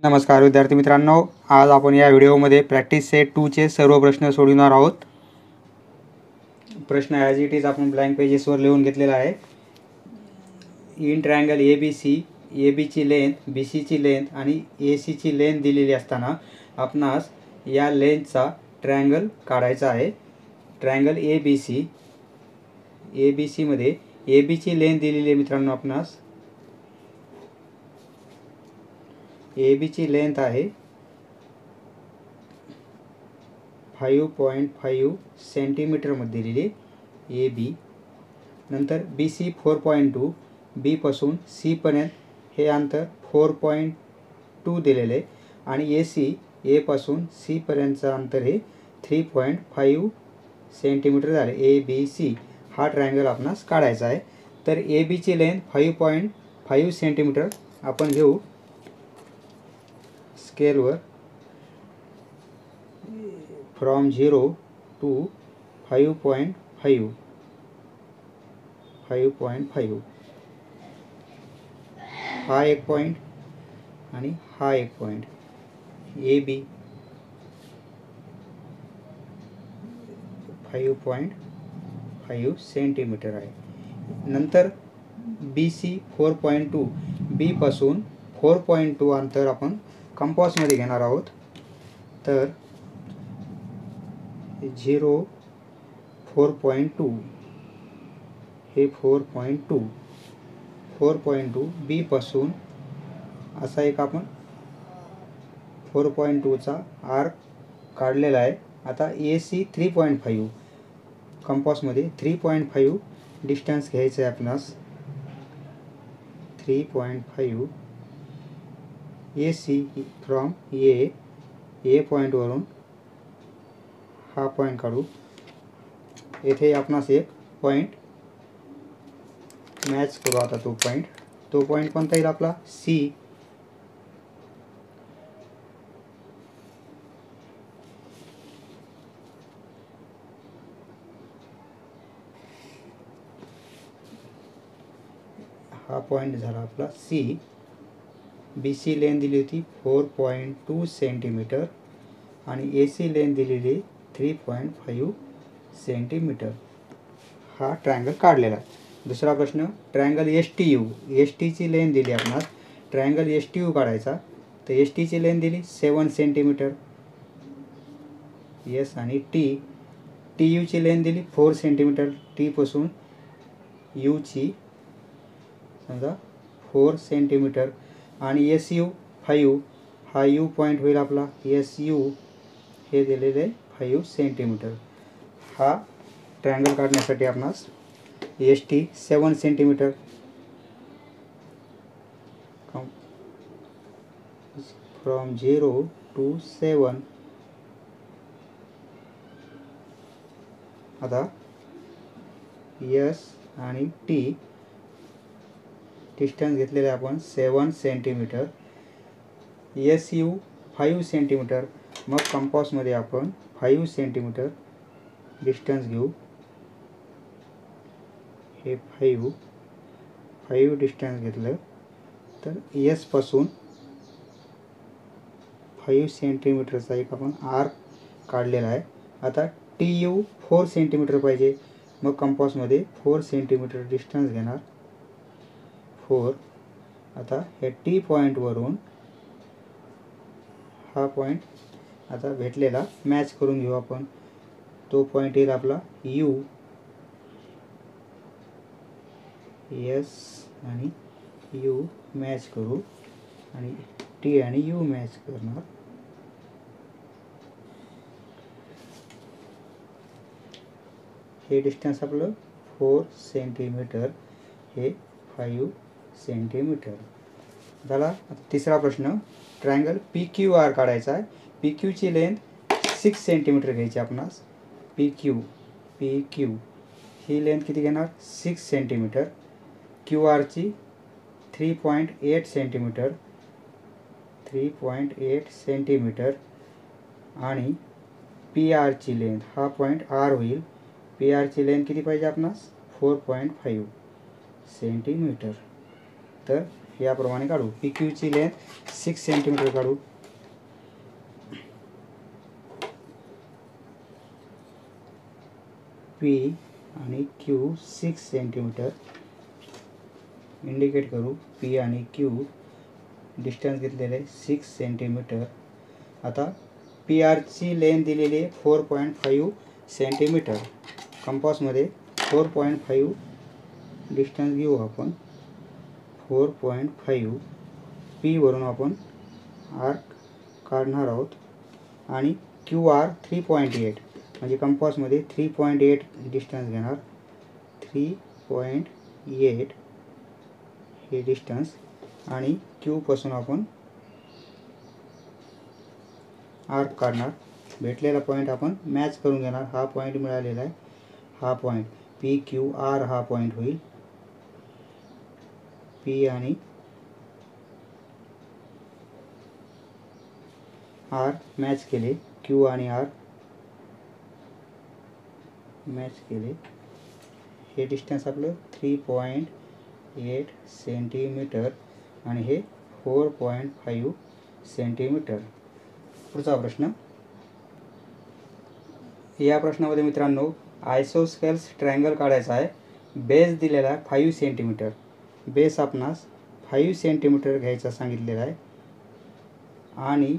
नमस्कार विद्यार्थी मित्रांनो, आज आपण या व्हिडिओमध्ये प्रॅक्टिस सेट 2 चे सर्व प्रश्न सोडवणार आहोत। प्रश्न ॲज इट इज आपण ब्लँक पेजेसवर लिहून घेतलेला आहे। इन ट्रायंगल ABC, AB ची लेंथ, BC ची लेंथ आणि AC ची लेंथ दिलेली असताना आपणास या लेंथचा ट्रायंगल काढायचा आहे। ट्रायंगल ABC मध्ये AB ची लेंथ दिलेली आहे मित्रांनो आपणास। AB ची लेंथ आहे 5.5 सेंटीमीटर मध्ये दिलेली AB। नंतर BC 4.2, B पासून C पर्यंत हे अंतर 4.2 दिलेले आणि AC A पासून C पर्यंतचं अंतर हे 3.5 सेंटीमीटर झाले। ABC हा ट्रायंगल आपणास काढायचा आहे। तर AB ची लेंथ 5.5 सेंटीमीटर आपण घेऊ स्केलवर फ्रॉम 0 टू 5.5 हा एक पॉइंट आणि हा एक पॉइंट AB 5.5 सेंटीमीटर आहे। नंतर BC 4.2, B पासून 4.2 अंतर आपण कंपास मध्ये घेणार आहोत। तर 0 4.2 हे 4.2 B पासून असा एक आपण 4.2 चा आर्क काढलेला आहे। आता AC 3.5 कंपास मध्ये 3.5 डिस्टन्स घ्यायचं आहे आपणास। 3.5 AC फ्रॉम A पॉइंट वरून हा पॉइंट काढू। येथे आपणास एक पॉइंट मॅच करू। आता तो पॉइंट कोणता येईल आपला C। हा पॉइंट झाला आपला C। BC लेंथ दिली होती 4.2 सेंटीमीटर आणि AC लेंथ दिलेली 3.5 सेंटीमीटर। हा ट्रायंगल काढलेला आहे। दुसरा प्रश्न ट्रायंगल STU, ST ची लेंथ दिली आपणास। ट्रायंगल STU काढायचा। तर ST ची लेंथ दिली 7 सेंटीमीटर S आणि TU ची लेंथ दिली 4 सेंटीमीटर। T पासून U ची समजा 4 सेंटीमीटर आणि SU 5 हा U पॉइंट होईल आपला। SU हे दिलेले 5 सेंटीमीटर। हा ट्रायंगल काढण्यासाठी आपणास ST 7 सेंटीमीटर फ्रॉम 0 टू 7। आता S आणि T डिस्टन्स घेतलेले आपण 7 सेंटीमीटर। SU 5 centimetre. मग कंपास मध्ये आपण 5 सेंटीमीटर डिस्टन्स घेऊ। हे 5 डिस्टन्स घेतलं तर S पासून 5 सेंटीमीटरचा एक आपण आर्क काढलेला आहे। आता TU 4 सेंटीमीटर पाहिजे। मग कंपास मध्ये 4 सेंटीमीटर डिस्टन्स घेणार 4। आता हे T पॉइंट वरून हा पॉइंट आता भेटलेला मॅच करून घेऊ आपण। तो पॉइंट येईल आपला U। S आणि U मॅच करू आणि T आणि U मॅच करणार। हे डिस्टन्स आपलं 4 सेंटीमीटर, हे 5 सेंटीमीटर झाला। आता तिसरा प्रश्न ट्रायंगल PQR काढायचा आहे। PQ ची लेंथ 6 सेंटीमीटर घ्यायची आपणास। PQ ही लेंथ किती घेणार 6 सेंटीमीटर। QR ची 3.8 सेंटीमीटर आणि PR ची लेंथ हा पॉइंट R होईल। PR ची लेंथ किती पाहिजे आपणास 4.5 सेंटीमीटर। तर याप्रमाणे काढू. पी क्यूची लेंथ 6 सेंटीमीटर काढू. पी आणि क्यू 6 सेंटीमीटर इंडिकेट करू. पी आणि क्यू डिस्टन्स घेतलेले 6 सेंटीमीटर. आता पी आरची लेंथ दिलेली आहे 4.5 सेंटीमीटर. कंपासमध्ये 4.5 डिस्टन्स घेऊ आपण. 4.5 पी वरून आपण आर्क काढणार आहोत आणि क्यू आर 3.8 म्हणजे कंपासमध्ये 3.8 डिस्टन्स घेणार. 3.8 हे डिस्टन्स आणि क्यू पासून आपण आर्क काढणार. भेटलेला पॉईंट आपण मॅच करून घेणार. हा पॉईंट मिळालेला आहे, हा पॉईंट पी क्यू आर हा पॉईंट होईल. पी आणि आर मॅच केले, क्यू आणि आर मॅच केले. हे डिस्टन्स आपलं 3.8 सेंटीमीटर आणि हे 4.5 सेंटीमीटर. पुढचा प्रश्न. या प्रश्नामध्ये मित्रांनो आयसोस्केल्स ट्रायंगल काढायचा आहे. बेस दिलेला आहे 5 सेंटीमीटर. बेस आपणास 5 सेंटीमीटर घ्यायचा सांगितलेला आहे आणि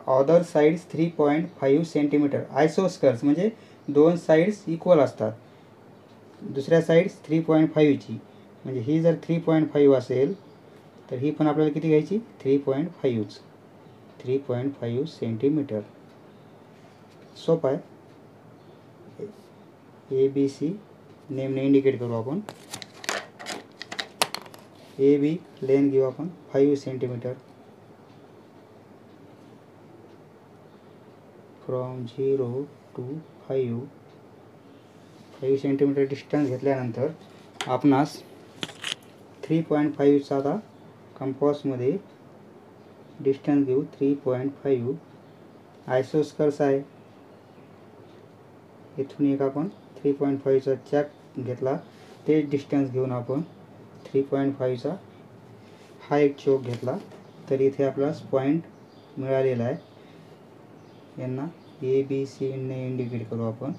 अदर साईड्स 3.5 सेंटीमीटर. आयसोस्केल्स म्हणजे दोन साईड्स इक्वल असतात. दुसऱ्या साईड्स 3.5ची म्हणजे ही जर 3.5 असेल तर ही पण आपल्याला किती घ्यायची 3.5 सेंटीमीटर. सोपं आहे. ए बी सी नेमने इंडिकेट करू आपण. ए बी लेंथ घेऊ आपण 5 centimetre. From 0 to 5 centimetre distance घेतल्यानंतर आपणास 3.5चा आता कंपासमध्ये डिस्टन्स घेऊ. 3.5 आयसोस्केल्स आहे. इथून एक आपण 3.5चा चॅक घेतला, ते डिस्टन्स घेऊन आपण 3.5चा हा एक चोक घेतला. तर इथे आपल्याला पॉईंट मिळालेला आहे. यांना ए बी सी ने इंडिकेट करू आपण.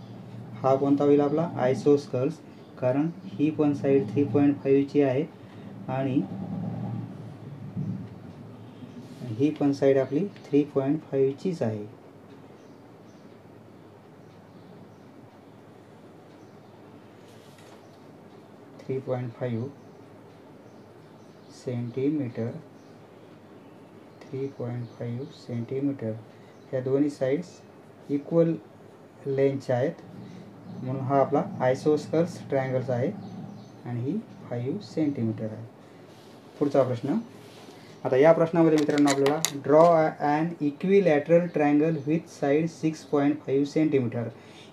हा कोणता होईल आपला आयसोस्केल्स, कारण ही पण साईड 3.5ची आहे आणि ही पण साईड आपली 3.5चीच आहे. Centimetre 3.5 centimetre. ह्या दोन्ही साईड्स इक्वल लेंथच्या आहेत म्हणून हा आपला आयसोस्केल्स ट्रायंगल्स आहे आणि ही 5 सेंटीमीटर आहे. पुढचा प्रश्न. आता या प्रश्नामध्ये मित्रांनो आपल्याला draw an equilateral triangle with side 6.5 centimetre.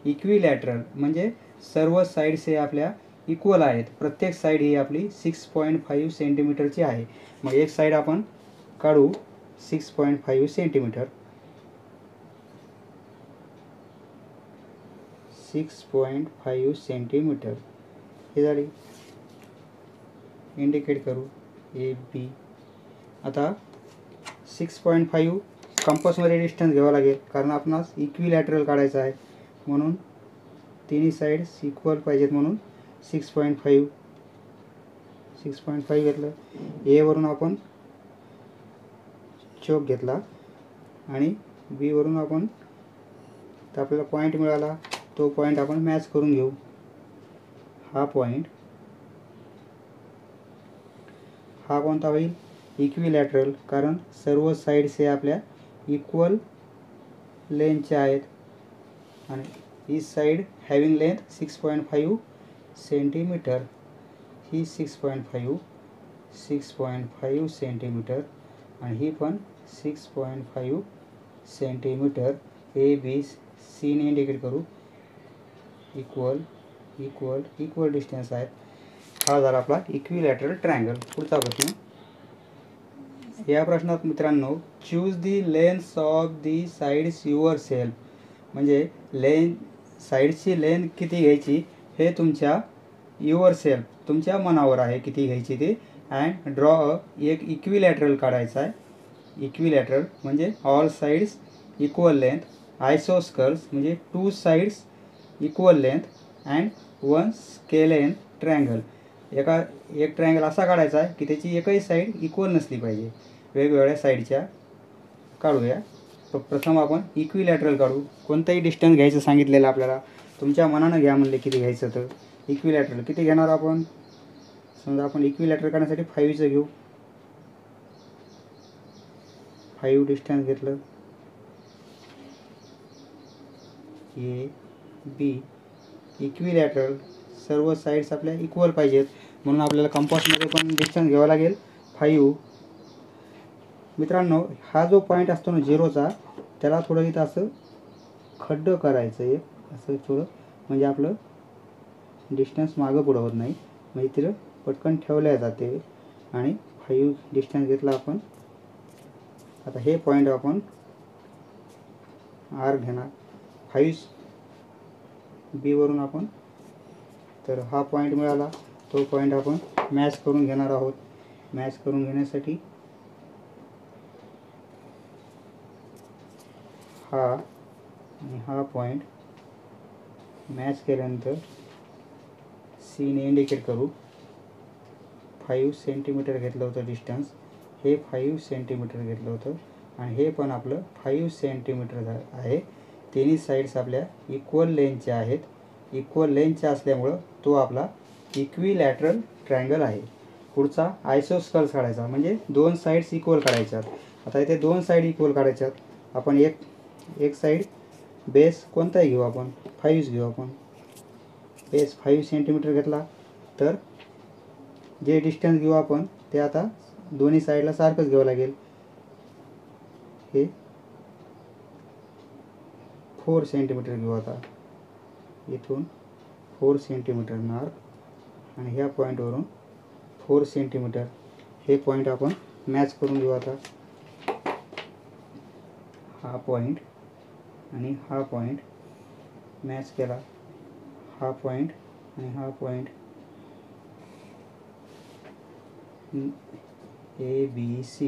Equilateral म्हणजे सर्व साईड्स हे आपल्या इक्वल आहेत. प्रत्येक साईड ही आपली 6.5 सेंटीमीटरची आहे. मग एक साईड आपण काढू 6.5 सेंटीमीटर. 6.5 सेंटीमीटर हे झाली. इंडिकेट करू ए बी. आता 6.5 कंपासमध्ये डिस्टन्स घ्यावा लागेल कारण आपणास इक्विलॅटरल काढायचं आहे म्हणून तिन्ही साईड्स इक्वल पाहिजेत म्हणून 6.5 घेतलं. ए वरून आपण चोक घेतला आणि बी वरून आपण तर आपल्याला पॉईंट मिळाला. तो पॉईंट आपण मॅच करून घेऊ. हा पॉईंट हा कोणता होईल इक्विलॅटरल, कारण सर्व साईड्स हे आपल्या इक्वल लेंथच्या आहेत आणि ही साईड हॅविंग लेंथ 6.5 सेंटीमीटर. ही 6.5 सेंटीमीटर आणि ही पण 6.5 सेंटीमीटर. ए बी सी ने इंडिकेट करू. इक्वल डिस्टन्स आहेत. हा झाला आपला इक्विलॅटरल ट्रायंगल. पुढचा प्रश्न. या प्रश्नात मित्रांनो choose the length of the sides your self. म्हणजे साईडची लेंथ किती घ्यायची हे तुमच्या युअर सेल्फ तुमच्या मनावर आहे किती घ्यायची ते. अँड ड्रॉ एक इक्विलॅटरल काढायचा आहे. इक्विलॅटरल म्हणजे ऑल साईड्स इक्वल लेंथ, आयसोस्कल्स म्हणजे 2 sides equal length and 1 scalene triangle. एक ट्रायंगल असा काढायचा आहे की त्याची एकही साईड इक्वल नसली पाहिजे, वेगवेगळ्या साईडच्या काढूया. प्रथम आपण इक्विलॅटरल काढू. कोणताही डिस्टन्स घ्यायचं सांगितलेलं आपल्याला, तुमच्या मनानं घ्या म्हणले किती घ्यायचं. तर इक्विलॅटरल किती घेणार आपण? समजा आपण इक्विलॅटरल काढण्यासाठी 5चं घेऊ. 5 डिस्टन्स घेतलं. ए बी इक्विलॅटरल, सर्व साईड्स आपल्या इक्वल पाहिजेत म्हणून आपल्याला कंपासमध्ये पण डिस्टन्स घ्यावा लागेल 5. मित्रांनो, हा जो पॉईंट असतो ना 0चा, त्याला थोडं इथं असं खड्डं करायचं एक असं थोडं, म्हणजे आपलं डिस्टन्स मागं पुढं होत नाही, म्हणजे तिथं पटकन ठेवल्या जाते. आणि 5 डिस्टन्स घेतला आपण. आता हे पॉईंट आपण आर घेणार 5 बी वरून आपण. तर हा पॉईंट मिळाला, तो पॉईंट आपण मॅच करून घेणार आहोत. मॅच करून घेण्यासाठी हा आणि हा पॉईंट मॅच केल्यानंतर सीने इंडिकेट करू. 5 सेंटीमीटर घेतलं होतं डिस्टन्स, हे 5 सेंटीमीटर घेतलं होतं आणि हे पण आपलं 5 सेंटीमीटर आहे. तिन्ही साईड्स आपल्या इक्वल लेंथच्या आहेत. इक्वल लेंथच्या असल्यामुळं तो आपला इक्विलॅटरल ट्रायंगल आहे. पुढचा आयसोस्कल्स काढायचा, म्हणजे 2 साईड्स इक्वल काढायच्यात. आता इथे 2 साईड इक्वल काढायच्यात. आपण एक साईड बेस कोणताही घेऊ, आपण 5 घेऊ. आपण बेस 5 सेंटीमीटर घेतला तर जे डिस्टन्स घेऊ आपण ते आता दोन्ही साईडला सारखंच घ्यावं लागेल. हे 4 सेंटीमीटर घेऊ. आता इथून 4 सेंटीमीटर मार्क आणि ह्या पॉईंटवरून 4 सेंटीमीटर हे पॉईंट आपण मॅच करून घेऊ. आता हा पॉईंट आणि हा पॉईंट मॅच केला. हा पॉईंट आणि हा पॉईंट ए बी सी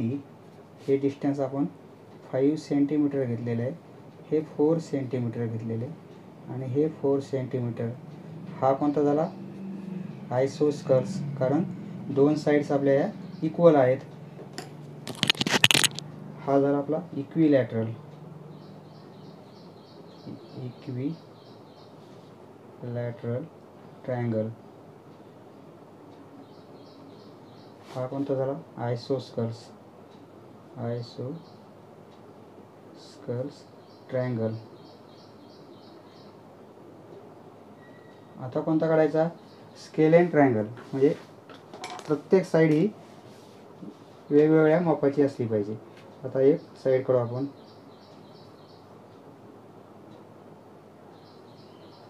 हे डिस्टन्स आपण 5 सेंटीमीटर घेतलेलं आहे. हे 4 सेंटीमीटर घेतलेले आणि हे 4 सेंटीमीटर. हा कोणता झाला? आयसोस्कल्स, कारण 2 साईड्स आपल्या या इक्वल आहेत. हा झाला आपला इक्विलॅटरल. Equilateral triangle. हा कोणता झाला? आयसोस्कल्स. आयसोस्कल्स ट्रायंगल. आता कोणता काढायचा? स्केलेन ट्रायंगल, म्हणजे प्रत्येक साईड ही वेगवेगळ्या मापाची असली पाहिजे. आता एक साईड काढू आपण.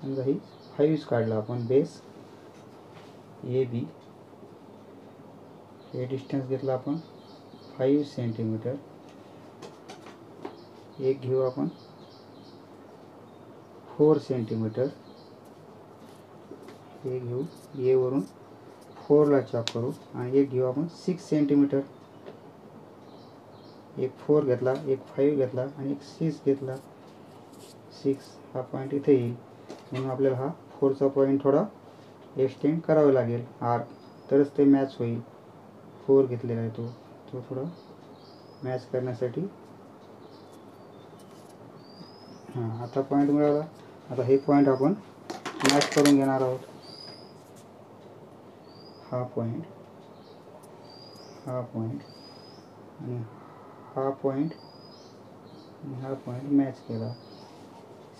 समजा ही 5 काढला आपण बेस ए बी. हे डिस्टन्स घेतला आपण 5 सेंटीमीटर. एक घेऊ आपण 4 सेंटीमीटर. हे घेऊ ए वरून 4ला चॉप करू आणि एक घेऊ आपण 6 सेंटीमीटर. एक 4 घेतला, एक 5 घेतला आणि एक 6 घेतला. 6 हा पॉईंट इथे येईल, म्हणून आपल्याला हा 4चा पॉईंट थोडा एक्सटेंड करावा लागेल आर, तरच ते मॅच होईल. 4 घेतलेला आहे तो थोडा मॅच करण्यासाठी. हां, आता पॉईंट मिळाला. आता हे पॉईंट आपण मॅच करून घेणार आहोत. हा पॉईंट आणि हा पॉईंट आणि हा पॉईंट मॅच केला.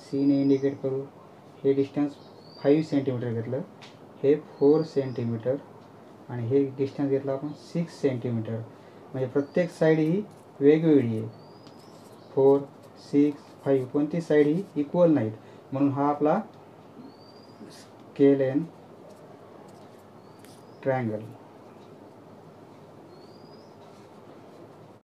सीने इंडिकेट करू. हे डिस्टन्स 5 सेंटीमीटर घेतलं, हे 4 सेंटीमीटर आणि हे डिस्टन्स घेतलं आपण 6 सेंटीमीटर. म्हणजे प्रत्येक साईड ही वेगवेगळी आहे. 4, 6, 5 कोणती साईड ही इक्वल नाहीत, म्हणून हा आपला स्केलेन ट्रायंगल.